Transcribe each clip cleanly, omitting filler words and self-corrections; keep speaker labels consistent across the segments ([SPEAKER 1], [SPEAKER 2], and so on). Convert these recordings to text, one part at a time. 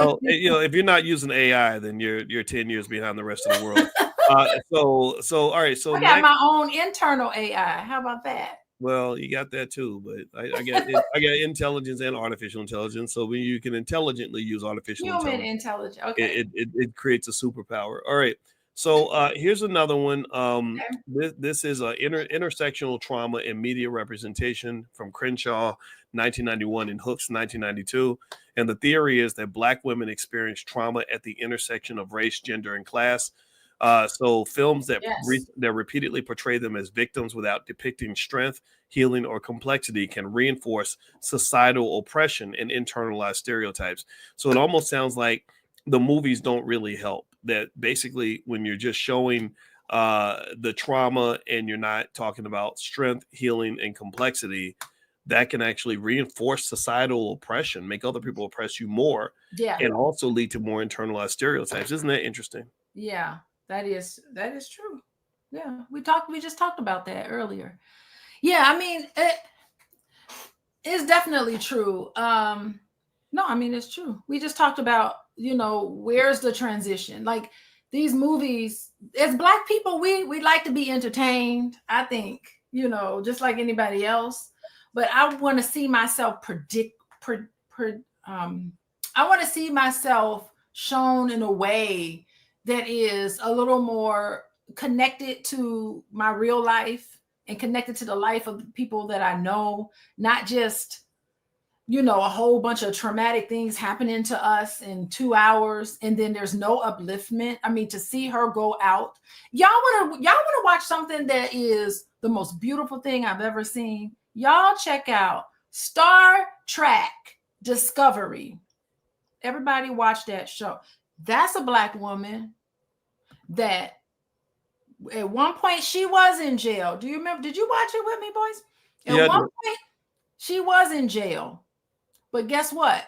[SPEAKER 1] Well, if you're not using AI, then you're 10 years behind the rest of the world. All right. So
[SPEAKER 2] I got
[SPEAKER 1] next,
[SPEAKER 2] my own internal AI. How about that?
[SPEAKER 1] well, you got that too, but I got intelligence and artificial intelligence. So when you can intelligently use artificial
[SPEAKER 2] Human
[SPEAKER 1] intelligence,
[SPEAKER 2] intelligence. Okay.
[SPEAKER 1] it creates a superpower. All right. So here's another one.
[SPEAKER 2] Okay.
[SPEAKER 1] This is intersectional trauma and media representation from Crenshaw, 1991, and Hooks, 1992. And the theory is that Black women experience trauma at the intersection of race, gender, and class. So films
[SPEAKER 2] Yes.
[SPEAKER 1] that repeatedly portray them as victims without depicting strength, healing, or complexity can reinforce societal oppression and internalized stereotypes. So it almost sounds like the movies don't really help. That basically, when you're just showing the trauma and you're not talking about strength, healing, and complexity, that can actually reinforce societal oppression, make other people oppress you more,
[SPEAKER 2] Yeah.
[SPEAKER 1] and also lead to more internalized stereotypes. Isn't that interesting?
[SPEAKER 2] Yeah. That is true. Yeah. We just talked about that earlier. Yeah, I mean, it's definitely true. No, I mean it's true. We just talked about, where's the transition? Like these movies, as Black people, we like to be entertained, I think, just like anybody else. But I want to see myself I want to see myself shown in a way that is a little more connected to my real life and connected to the life of the people that I know, not just a whole bunch of traumatic things happening to us in 2 hours and then there's no upliftment. I mean, to see her go out, y'all want to watch something that is the most beautiful thing I've ever seen. Y'all check out Star Trek Discovery. Everybody watch that show. That's a Black woman that at one point she was in jail. Do you remember? Did you watch it with me, boys? At
[SPEAKER 1] Yeah.
[SPEAKER 2] one point she was in jail. But guess what?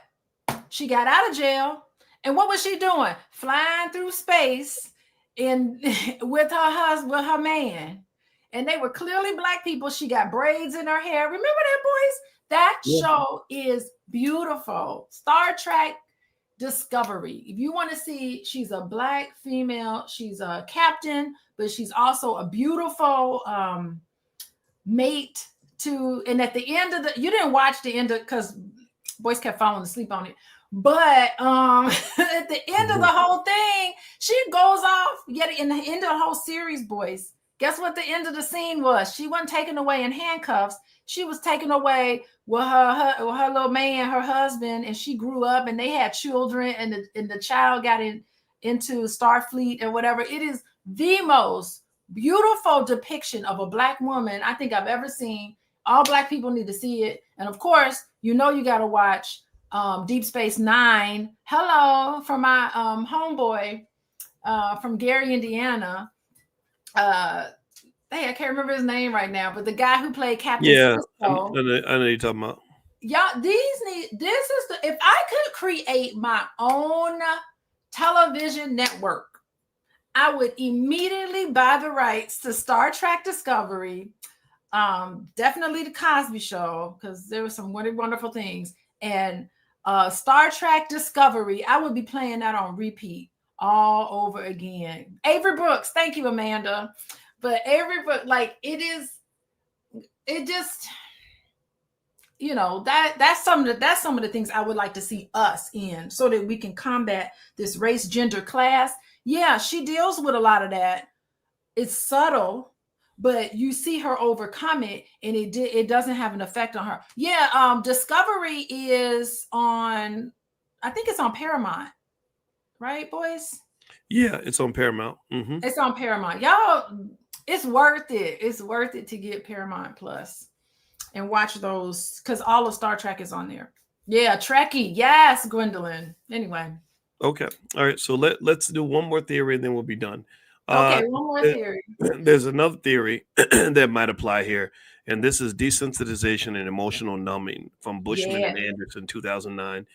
[SPEAKER 2] She got out of jail. And what was she doing? Flying through space in with her husband, with her man. And they were clearly Black people. She got braids in her hair. Remember that, boys? That show is beautiful. Star Trek Discovery. If you want to see, she's a Black female. She's a captain, but she's also a beautiful mate to. And at the end of you didn't watch the end of because boys kept falling asleep on it. But at the end of the whole thing, she goes off. Yet in the end of the whole series, boys, guess what the end of the scene was? She wasn't taken away in handcuffs. She was taken away with her little man, her husband, and she grew up and they had children, and the child got into Starfleet or whatever. It is the most beautiful depiction of a Black woman I think I've ever seen. All Black people need to see it. And of course, you got to watch Deep Space Nine. Hello from my homeboy from Gary, Indiana. Hey, I can't remember his name right now, but the guy who played Captain
[SPEAKER 1] Yeah, I
[SPEAKER 2] Sisko.
[SPEAKER 1] know you're talking about.
[SPEAKER 2] Y'all, this is if I could create my own television network, I would immediately buy the rights to Star Trek Discovery, definitely the Cosby Show, because there were some wonderful things, and Star Trek Discovery. I would be playing that on repeat all over again. Avery Brooks, thank you, Amanda. But Avery Brooks, like it just that's some of the things I would like to see us in, so that we can combat this race, gender, class. Yeah, she deals with a lot of that. It's subtle, but you see her overcome it, and it doesn't have an effect on her. Yeah, Discovery is on, I think it's on Paramount, right, boys?
[SPEAKER 1] Yeah, it's on Paramount.
[SPEAKER 2] It's on Paramount. Y'all, it's worth it. It's worth it to get Paramount Plus and watch those, because all of Star Trek is on there. Yeah, Trekkie. Yes, Gwendolyn. Anyway.
[SPEAKER 1] Okay. All right. So let's do one more theory and then we'll be done.
[SPEAKER 2] Okay, one more theory.
[SPEAKER 1] There's another theory that might apply here, and this is desensitization and emotional numbing from Bushman and Anderson, 2009.